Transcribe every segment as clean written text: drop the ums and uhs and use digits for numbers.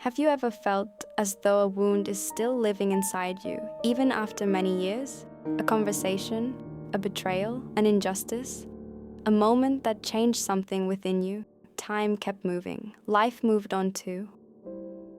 Have you ever felt as though a wound is still living inside you, even after many years? A conversation, a betrayal, an injustice, a moment that changed something within you. Time kept moving, life moved on too.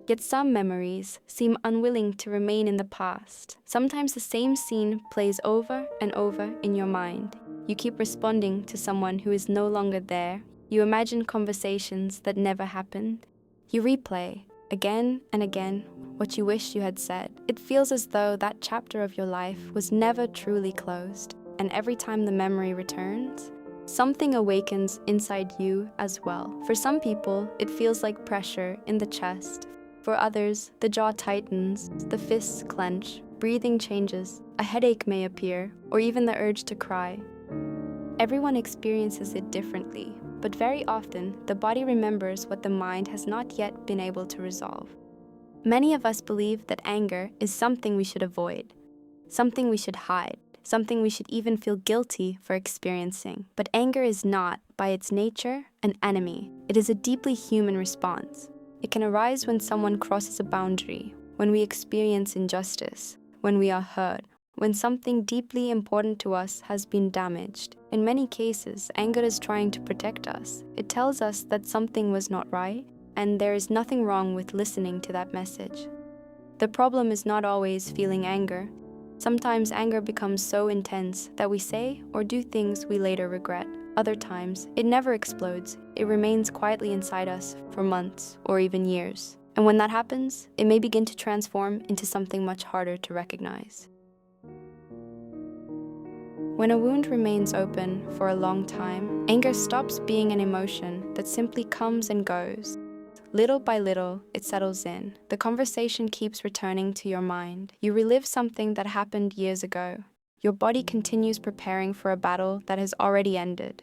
Yet some memories seem unwilling to remain in the past. Sometimes the same scene plays over and over in your mind. You keep responding to someone who is no longer there. You imagine conversations that never happened. You replay, again and again, what you wish you had said. It feels as though that chapter of your life was never truly closed, and every time the memory returns, something awakens inside you as well. For some people, it feels like pressure in the chest. For others, the jaw tightens, the fists clench, breathing changes, a headache may appear, or even the urge to cry. Everyone experiences it differently, but very often, the body remembers what the mind has not yet been able to resolve. Many of us believe that anger is something we should avoid, something we should hide, something we should even feel guilty for experiencing. But anger is not, by its nature, an enemy. It is a deeply human response. It can arise when someone crosses a boundary, when we experience injustice, when we are hurt, when something deeply important to us has been damaged. In many cases, anger is trying to protect us. It tells us that something was not right, and there is nothing wrong with listening to that message. The problem is not always feeling anger. Sometimes anger becomes so intense that we say or do things we later regret. Other times, it never explodes. It remains quietly inside us for months or even years. And when that happens, it may begin to transform into something much harder to recognize. When a wound remains open for a long time, anger stops being an emotion that simply comes and goes. Little by little, it settles in. The conversation keeps returning to your mind. You relive something that happened years ago. Your body continues preparing for a battle that has already ended.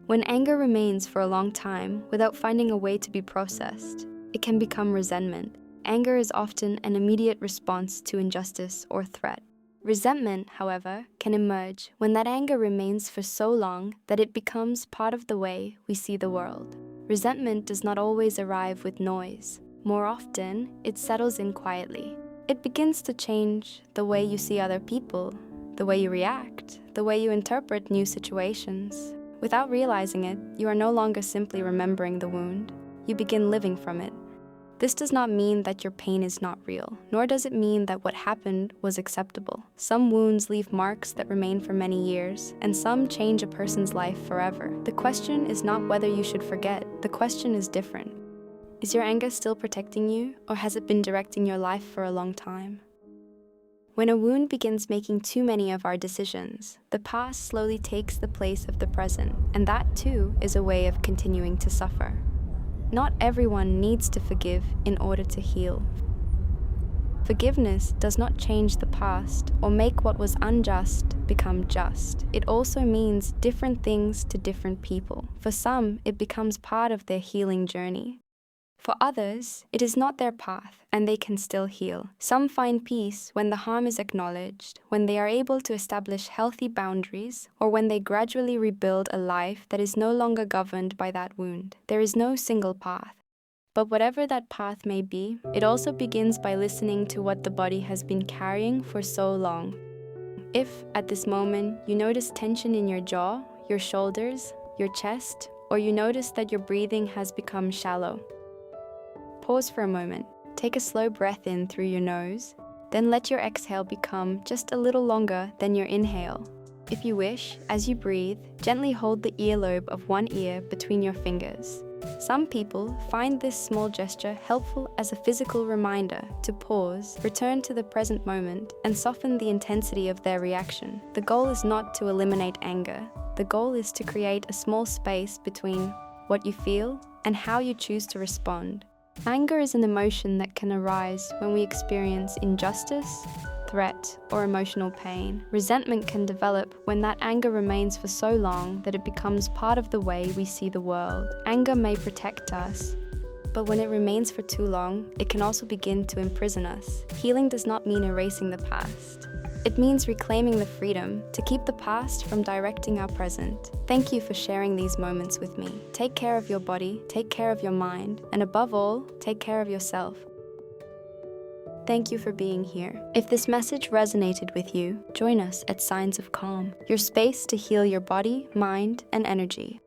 When anger remains for a long time without finding a way to be processed, it can become resentment. Anger is often an immediate response to injustice or threat. Resentment, however, can emerge when that anger remains for so long that it becomes part of the way we see the world. Resentment does not always arrive with noise. More often, it settles in quietly. It begins to change the way you see other people, the way you react, the way you interpret new situations. Without realizing it, you are no longer simply remembering the wound. You begin living from it. This does not mean that your pain is not real, nor does it mean that what happened was acceptable. Some wounds leave marks that remain for many years, and some change a person's life forever. The question is not whether you should forget. The question is different. Is your anger still protecting you, or has it been directing your life for a long time? When a wound begins making too many of our decisions, the past slowly takes the place of the present, and that too is a way of continuing to suffer. Not everyone needs to forgive in order to heal. Forgiveness does not change the past or make what was unjust become just. It also means different things to different people. For some, it becomes part of their healing journey. For others, it is not their path, and they can still heal. Some find peace when the harm is acknowledged, when they are able to establish healthy boundaries, or when they gradually rebuild a life that is no longer governed by that wound. There is no single path. But whatever that path may be, it also begins by listening to what the body has been carrying for so long. If, at this moment, you notice tension in your jaw, your shoulders, your chest, or you notice that your breathing has become shallow, pause for a moment. Take a slow breath in through your nose, then let your exhale become just a little longer than your inhale. If you wish, as you breathe, gently hold the earlobe of one ear between your fingers. Some people find this small gesture helpful as a physical reminder to pause, return to the present moment, and soften the intensity of their reaction. The goal is not to eliminate anger. The goal is to create a small space between what you feel and how you choose to respond. Anger is an emotion that can arise when we experience injustice, threat, or emotional pain. Resentment can develop when that anger remains for so long that it becomes part of the way we see the world. Anger may protect us, but when it remains for too long, it can also begin to imprison us. Healing does not mean erasing the past. It means reclaiming the freedom to keep the past from directing our present. Thank you for sharing these moments with me. Take care of your body, take care of your mind, and above all, take care of yourself. Thank you for being here. If this message resonated with you, join us at Signs of Calm, your space to heal your body, mind, and energy.